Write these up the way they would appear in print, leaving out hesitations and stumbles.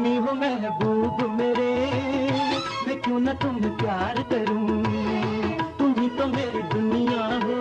रानी हो महबूब मेरे, मैं क्यों ना तुम्हें प्यार करूं, तुम ही तो मेरी दुनिया हो,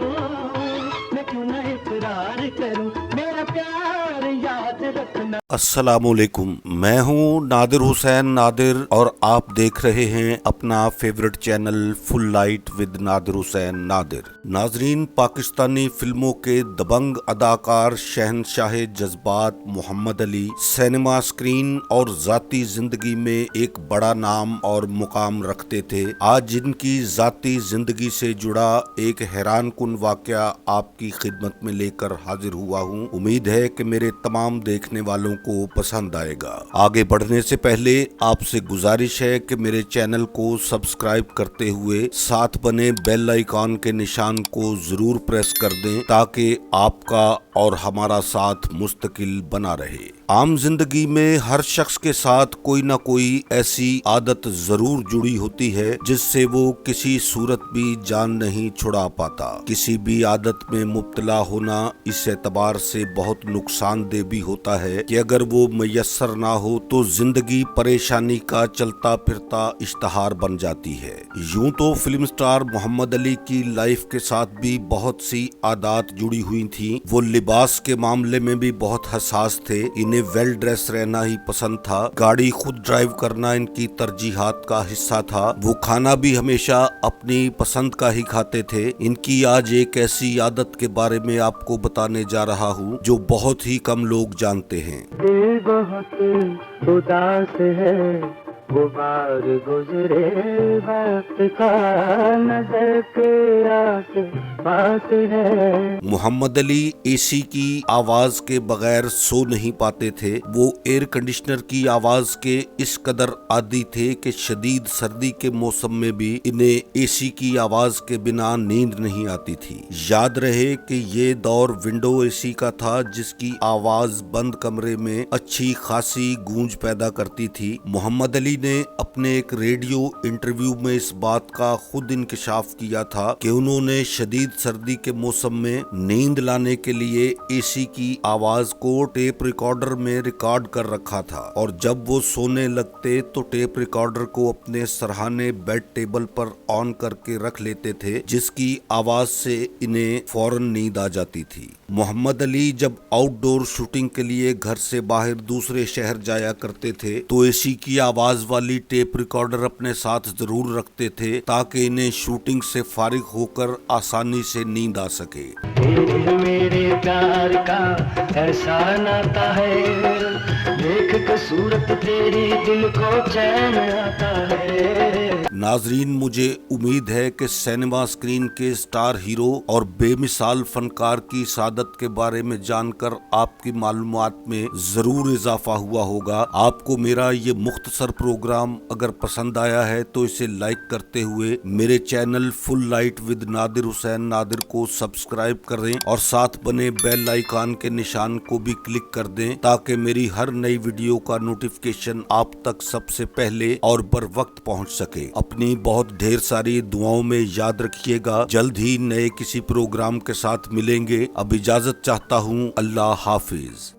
मैं क्यों ना इकरार करूं, मेरा प्यार याद रखना। अस्सलामुअलैकुम, मैं हूं नादिर हुसैन नादिर और आप देख रहे हैं अपना favourite channel full light with Nadir Hussain Nadir. नाजरीन, पाकिस्तानी फिल्मों के दबंग अदाकार शहंशाह जज्बात मोहम्मद अली सिनेमा स्क्रीन और जाती जिंदगी में एक बड़ा नाम और मुकाम रखते थे। आज जिनकी जाती जिंदगी से जुड़ा एक हैरान कुन वाकया आपकी खिदमत में लेकर हाजिर हुआ हूँ। उम्मीद है कि मेरे तमाम देखने वालों को पसंद आएगा। आगे बढ़ने से पहले आपसे गुजारिश है कि मेरे चैनल को सब्सक्राइब करते हुए साथ बने बेल आइकॉन के निशान को जरूर प्रेस कर दें ताकि आपका और हमारा साथ मुस्तकिल बना रहे। आम जिंदगी में हर शख्स के साथ कोई ना कोई ऐसी आदत जरूर जुड़ी होती है जिससे वो किसी सूरत भी जान नहीं छुड़ा पाता। किसी भी आदत में मुब्तला होना इस एतबार से बहुत नुकसानदेह भी होता है कि अगर वो मैसर ना हो तो जिंदगी परेशानी का चलता फिरता इश्तहार बन जाती है। यूं तो फिल्म स्टार मोहम्मद अली की लाइफ के साथ भी बहुत सी आदत जुड़ी हुई थी। वो लिबास के मामले में भी बहुत हसास थे। इन्हें वेल ड्रेस रहना ही पसंद था। गाड़ी खुद ड्राइव करना इनकी तरजीहात का हिस्सा था। वो खाना भी हमेशा अपनी पसंद का ही खाते थे। इनकी आज एक ऐसी आदत के बारे में आपको बताने जा रहा हूँ जो बहुत ही कम लोग जानते हैं। दिल बहुत उदास है, गुबार गुजरे वक्त का, नजर के आस पास है। मोहम्मद अली एसी की आवाज के बगैर सो नहीं पाते थे। वो एयर कंडीशनर की आवाज के इस कदर आदी थे कि शदीद सर्दी के मौसम में भी इन्हें एसी की आवाज के बिना नींद नहीं आती थी। याद रहे कि ये दौर विंडो एसी का था जिसकी आवाज बंद कमरे में अच्छी खासी गूंज पैदा करती थी। मोहम्मद अली ने अपने एक रेडियो इंटरव्यू में इस बात का खुद इंकशाफ किया था कि उन्होंने शदीद सर्दी के मौसम में नींद लाने के लिए एसी की आवाज को टेप रिकॉर्डर में रिकॉर्ड कर रखा था और जब वो सोने लगते तो टेप रिकॉर्डर को अपने सरहाने बेड टेबल पर ऑन करके रख लेते थे, जिसकी आवाज से इन्हें फौरन नींद आ जाती थी। मोहम्मद अली जब आउटडोर शूटिंग के लिए घर से बाहर दूसरे शहर जाया करते थे तो एसी की आवाज वाली टेप रिकॉर्डर अपने साथ जरूर रखते थे ताकि इन्हें शूटिंग से फारिग होकर आसानी से नींद आ सके। मेरे प्यार का ऐसा नाता है, देख के सूरत तेरी दिल को चैन आता है। नाजरीन, मुझे उम्मीद है कि सिनेमा स्क्रीन के स्टार हीरो और बेमिसाल फनकार की सादत के बारे में जानकर आपकी मालूमात में जरूर इजाफा हुआ होगा। आपको मेरा ये मुख्तसर प्रोग्राम अगर पसंद आया है तो इसे लाइक करते हुए मेरे channel full light with Nadir Hussain Nadir को सब्सक्राइब करें और साथ बने बेल आइकॉन के निशान को भी क्लिक कर दें ताकि मेरी हर नई वीडियो का नोटिफिकेशन आप तक सबसे पहले और बर वक्त पहुंच सके। अपनी बहुत ढेर सारी दुआओं में याद रखिएगा। जल्द ही नए किसी प्रोग्राम के साथ मिलेंगे। अब इजाजत चाहता हूँ। अल्लाह हाफिज।